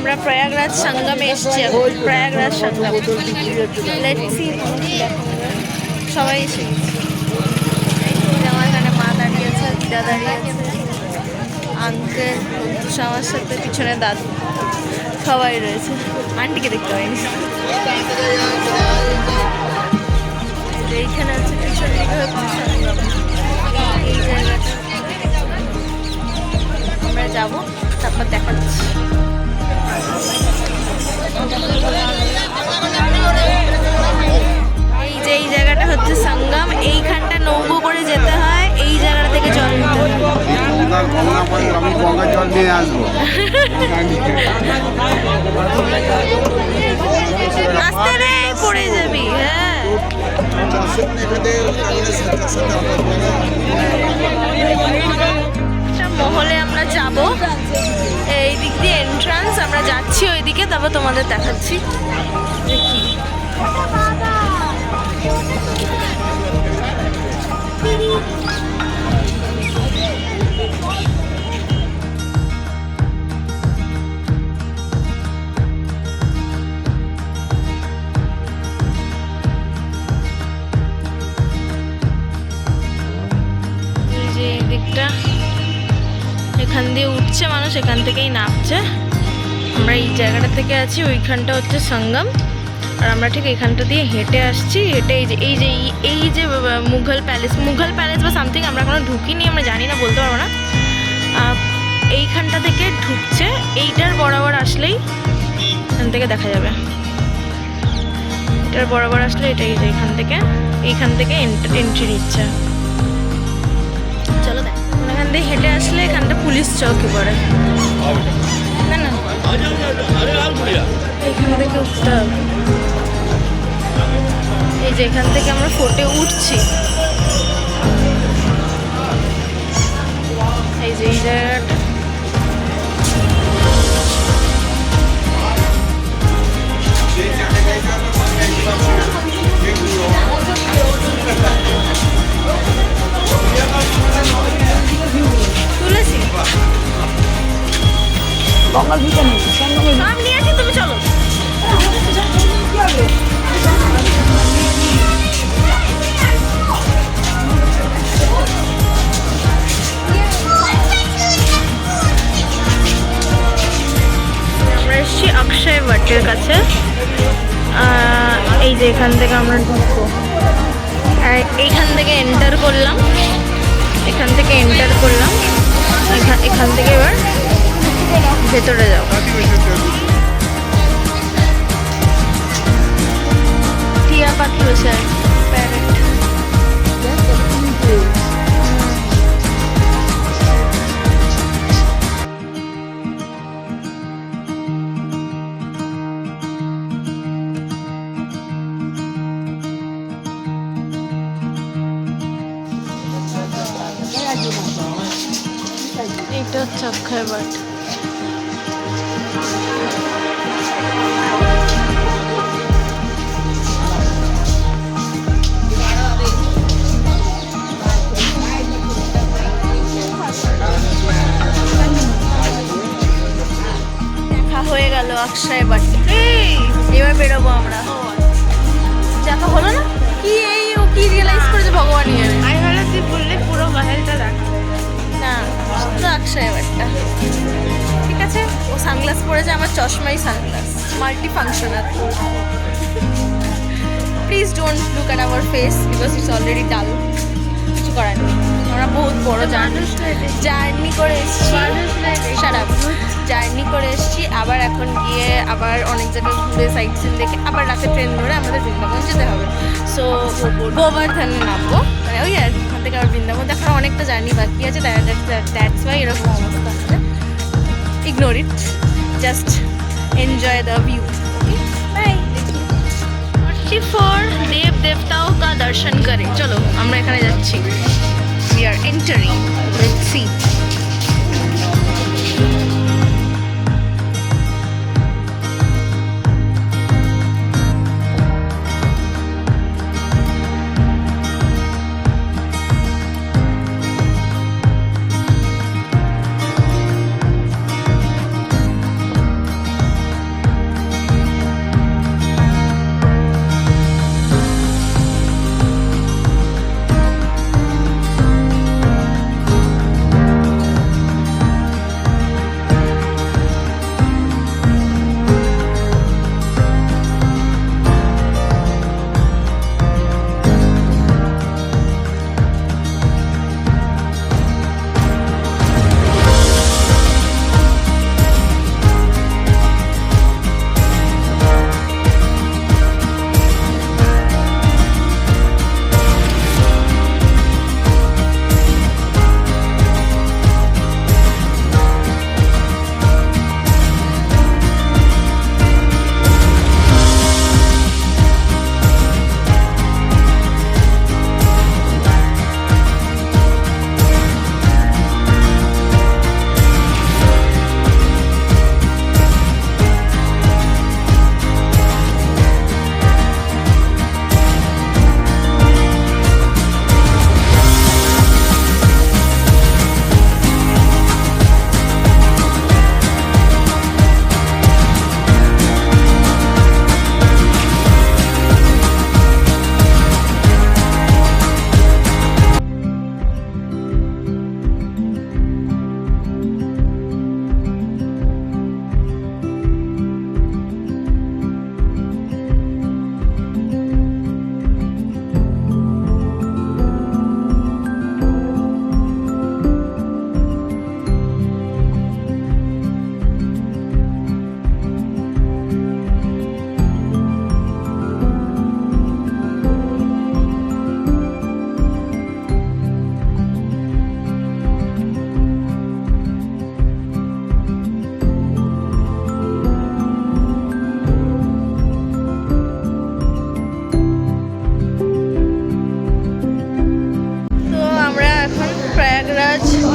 আমরা প্রয়াগরাজ সঙ্গমে এসেছি এখন। প্রয়াগরাজ সঙ্গম লেটস সি। সবাই এসে আমার এখানে মা দাঁড়িয়ে আছে, দিদা দাঁড়িয়ে আছে, আঙ্কেল, আমার সাথে পিছনে দাদু, সবাই রয়েছে। আন্টিকে দেখতে পাইনি। এইখানে হচ্ছে পিছন দিকে হচ্ছে সঙ্গম। এই জায়গাটা আমরা যাবো, তারপর দেখাচ্ছি। এই যে এই জায়গাটা হচ্ছে সঙ্গম। এইখানটা নৌকো করে যেতে হয়, এই জায়গা থেকে জল নিতে হয়। আস্তে রে, পড়ে যাবি। হ্যাঁ, মহলে আমরা যাব। এই দিক দিয়ে এন্ট্রান্স, আমরা যাচ্ছি ওইদিকে, তারপর তোমাদের দেখাচ্ছি দেখি। এই যে এই দিকটা, এখান দিয়ে উঠছে মানুষ, এখান থেকেই নামছে। আমরা এই জায়গাটা থেকে আছি, ওইখানটা হচ্ছে সঙ্গম, আর আমরা ঠিক এইখানটা দিয়ে হেঁটে আসছি। হেঁটে এই যে মুঘল প্যালেস বা সামথিং, আমরা এখনো ঢুকিনি, আমরা জানি না, বলতে পারবো না। এইখানটা থেকে ঢুকছে, এইটার বরাবর আসলেই এখান থেকে দেখা যাবে। এটার বরাবর আসলে এটা এই যে এইখান থেকে এন্ট্রি নিচ্ছে। চলো দেখ, এখান থেকে হেঁটে আসলে এখানটা পুলিশ চৌকি পড়ে। না না, এখান থেকে উঠতে হবে। এই যে এখান থেকে আমরা ফোর্টে উঠছি। এই যে এই জায়গাটা, তুলেছি গঙ্গার ভিতরে নেই, আমি নিয়ে আসি, তুমি চলো। আমরা এসেছি অক্ষয় বটের কাছে। এই যে এখান থেকে আমরা ঢুকবো, আর এইখান থেকে এন্টার করলাম, এখান থেকে এবার ভেতরে যাও। টিয়া পাখি বসে আছে, প্যারেট। এটা হচ্ছে অক্ষয় বট। দেখা হয়ে গেল অক্ষয় বট। এবার বেরোবো আমরা। দেখা হলো না কি? ও কি রিয়েলাইজ করেছে ভগবান? আমি ভালো তুই বললে পুরো মহলটা দেখা না, শুধু অক্ষয় বটটা। ঠিক আছে, ও সানগ্লাস পরেছে, আমার চশমাই sunglass, multi functional. Please don't look at our face because it's already dull. কিছু করার নেই, আমরা বহুত বড় জার্নি করে এসেছি। জার্নি করে এসেছি, আবার এখন গিয়ে আবার অনেক জায়গায় ঘুরে সাইট সিন দেখে আবার রাতে ট্রেন ধরে আমাদের বৃন্দাবন যেতে হবে। সো গোবর্ধনে নামবো, মানে ওই আর ওখান থেকে আবার বৃন্দাবন দেখার অনেকটা জার্নি বাকি আছে। দ্যাটস ওয়াই এরকম অবস্থা আছে। Ignore it, just enjoy the view. Bye. ফর দেব দেবতাओं का दर्शन करें। চলো আমরা এখানে যাচ্ছি। We are entering. Let's see.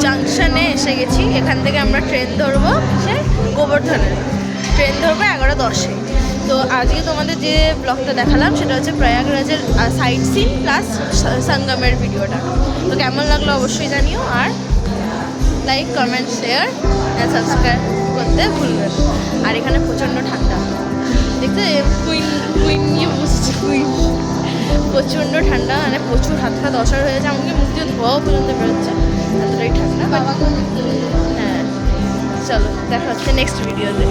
জাংশনে এসে গেছি। এখান থেকে আমরা ট্রেন ধরবো সে গোবর্ধনের ট্রেন ধরবো 11:10-এ। তো আজকে তোমাদের যে ব্লগটা দেখালাম সেটা হচ্ছে প্রয়াগরাজের সাইট সিন প্লাস সঙ্গমের ভিডিওটা। তো কেমন লাগলো অবশ্যই জানিও, আর like comment share and subscribe করতে ভুলবেন। আর এখানে প্রচণ্ড ঠান্ডা, দেখতে কুইন নিয়ে বসছি, কুইন। প্রচণ্ড ঠান্ডা, মানে প্রচুর হাত হাত অসার হয়ে যাচ্ছে, আমাকে মুখ দিয়ে ধোয়াও পর্যন্ত বেরোচ্ছে, এতটাই ঠান্ডা। হ্যাঁ, চলো দেখা হচ্ছে নেক্সট ভিডিওতে।